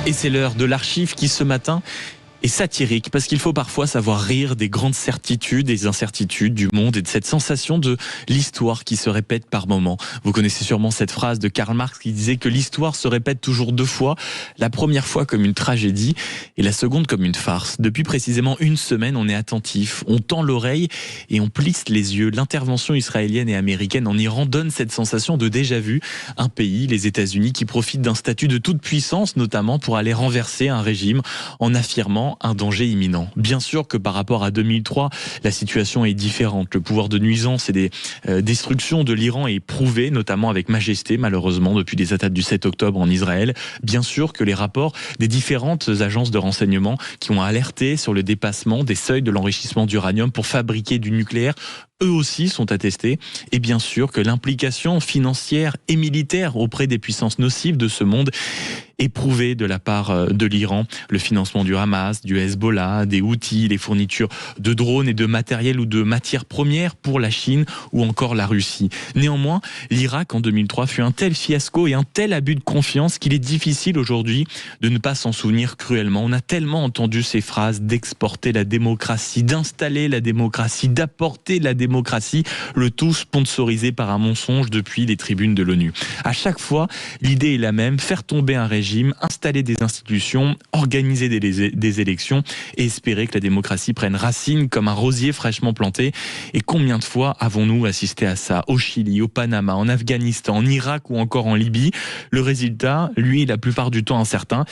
Et c'est l'heure de l'archive qui ce matin est satirique, parce qu'il faut parfois savoir rire des grandes certitudes et des incertitudes du monde et de cette sensation de l'histoire qui se répète par moments. Vous connaissez sûrement cette phrase de Karl Marx qui disait que l'histoire se répète toujours deux fois, la première fois comme une tragédie et la seconde comme une farce. Depuis précisément une semaine, on est attentif, on tend l'oreille et on plisse les yeux. L'intervention israélienne et américaine en Iran donne cette sensation de déjà-vu. Un pays, les États-Unis, qui profite d'un statut de toute puissance, notamment pour aller renverser un régime en affirmant un danger imminent. Bien sûr que par rapport à 2003, la situation est différente. Le pouvoir de nuisance et des destructions de l'Iran est prouvé, notamment avec majesté, malheureusement, depuis les attaques du 7 octobre en Israël. Bien sûr que les rapports des différentes agences de renseignement qui ont alerté sur le dépassement des seuils de l'enrichissement d'uranium pour fabriquer du nucléaire, eux aussi sont attestés. Et bien sûr que l'implication financière et militaire auprès des puissances nocives de ce monde est prouvée de la part de l'Iran. Le financement du Hamas, du Hezbollah, des Houthis, les fournitures de drones et de matériel ou de matières premières pour la Chine ou encore la Russie. Néanmoins, l'Irak en 2003 fut un tel fiasco et un tel abus de confiance qu'il est difficile aujourd'hui de ne pas s'en souvenir cruellement. On a tellement entendu ces phrases d'exporter la démocratie, d'installer la démocratie, d'apporter la démocratie, le tout sponsorisé par un mensonge depuis les tribunes de l'ONU. À chaque fois, l'idée est la même, faire tomber un régime, installer des institutions, organiser des élections et espérer que la démocratie prenne racine comme un rosier fraîchement planté. Et combien de fois avons-nous assisté à ça au Chili, au Panama, en Afghanistan, en Irak ou encore en Libye? Le résultat, lui, la plupart du temps incertain.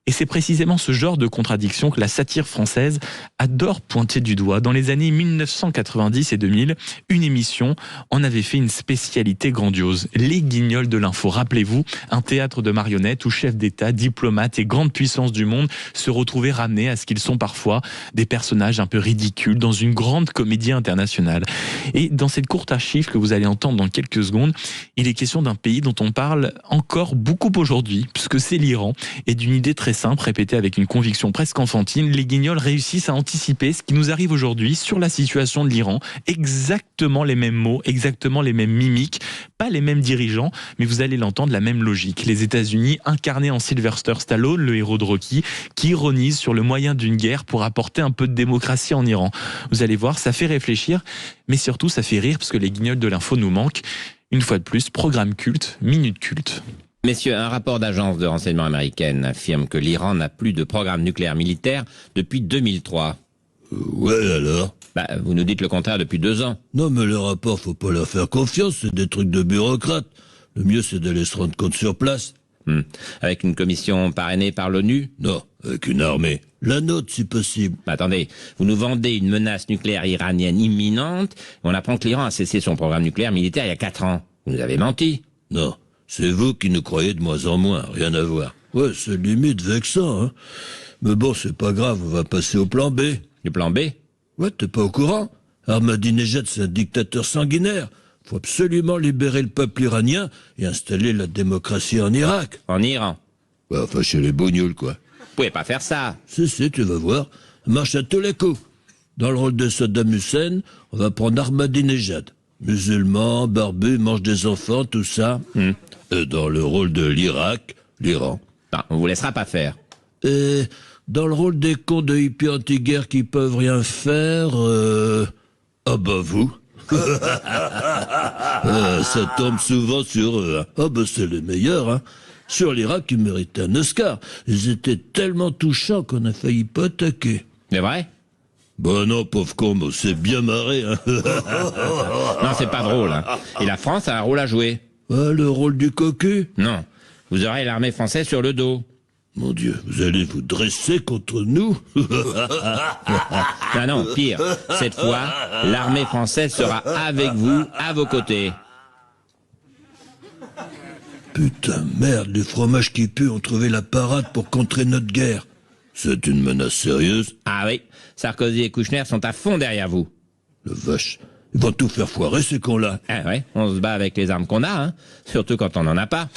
Et c'est précisément ce genre de contradiction que la satire française adore pointer du doigt. Dans les années 1990 et 2000, une émission en avait fait une spécialité grandiose. Les Guignols de l'info. Rappelez-vous, un théâtre de marionnettes où chefs d'État, diplomates et grandes puissances du monde se retrouvaient ramenés à ce qu'ils sont parfois des personnages un peu ridicules dans une grande comédie internationale. Et dans cette courte archive que vous allez entendre dans quelques secondes, il est question d'un pays dont on parle encore beaucoup aujourd'hui, puisque c'est l'Iran, et d'une idée très simple, répétée avec une conviction presque enfantine. Les Guignols réussissent à anticiper ce qui nous arrive aujourd'hui sur la situation de l'Iran. Exactement les mêmes mots, exactement les mêmes mimiques, pas les mêmes dirigeants, mais vous allez l'entendre, la même logique. Les États-Unis, incarnés en Sylvester Stallone, le héros de Rocky, qui ironise sur le moyen d'une guerre pour apporter un peu de démocratie en Iran. Vous allez voir, ça fait réfléchir, mais surtout ça fait rire, parce que les Guignols de l'info nous manquent. Une fois de plus, programme culte, minute culte. Messieurs, un rapport d'agence de renseignement américaine affirme que l'Iran n'a plus de programme nucléaire militaire depuis 2003. Ouais, alors? Vous nous dites le contraire depuis 2 ans. Non, mais le rapport, faut pas leur faire confiance, c'est des trucs de bureaucrates. Le mieux, c'est d'aller se rendre compte sur place. Avec une commission parrainée par l'ONU? Non, avec une armée. La nôtre, si possible. Attendez, vous nous vendez une menace nucléaire iranienne imminente, on apprend que l'Iran a cessé son programme nucléaire militaire il y a 4 ans. Vous nous avez menti. Non, c'est vous qui nous croyez de moins en moins, rien à voir. Ouais, c'est limite vexant, hein. Mais bon, c'est pas grave, on va passer au plan B. Le plan B? Ouais, t'es pas au courant? Ahmadinejad, c'est un dictateur sanguinaire. Faut absolument libérer le peuple iranien et installer la démocratie en Irak. En Iran? Ouais, enfin, chez les bougnoules, quoi. Vous pouvez pas faire ça. Si, tu vas voir. Ça marche à tous les coups. Dans le rôle de Saddam Hussein, on va prendre Ahmadinejad. Musulman, barbu, mange des enfants, tout ça. Et dans le rôle de l'Irak, l'Iran. Non, on vous laissera pas faire. Et dans le rôle des cons de hippies anti-guerre qui peuvent rien faire, ah bah vous. Ça tombe souvent sur eux, hein. Ah bah c'est les meilleurs, hein. Sur l'Irak, ils méritaient un Oscar. Ils étaient tellement touchants qu'on a failli pas attaquer. C'est vrai? Bah non, pauvre con, on s'est bien marré, hein. Non, c'est pas drôle, hein. Et la France a un rôle à jouer. Ah, le rôle du cocu? Non, vous aurez l'armée française sur le dos. Mon Dieu, vous allez vous dresser contre nous? Non, pire. Cette fois, l'armée française sera avec vous, à vos côtés. Putain, merde, les fromages qui puent ont trouvé la parade pour contrer notre guerre. C'est une menace sérieuse? Ah oui, Sarkozy et Kouchner sont à fond derrière vous. Le vache, ils vont tout faire foirer ces cons-là. Ah ouais, on se bat avec les armes qu'on a, hein. Surtout quand on n'en a pas.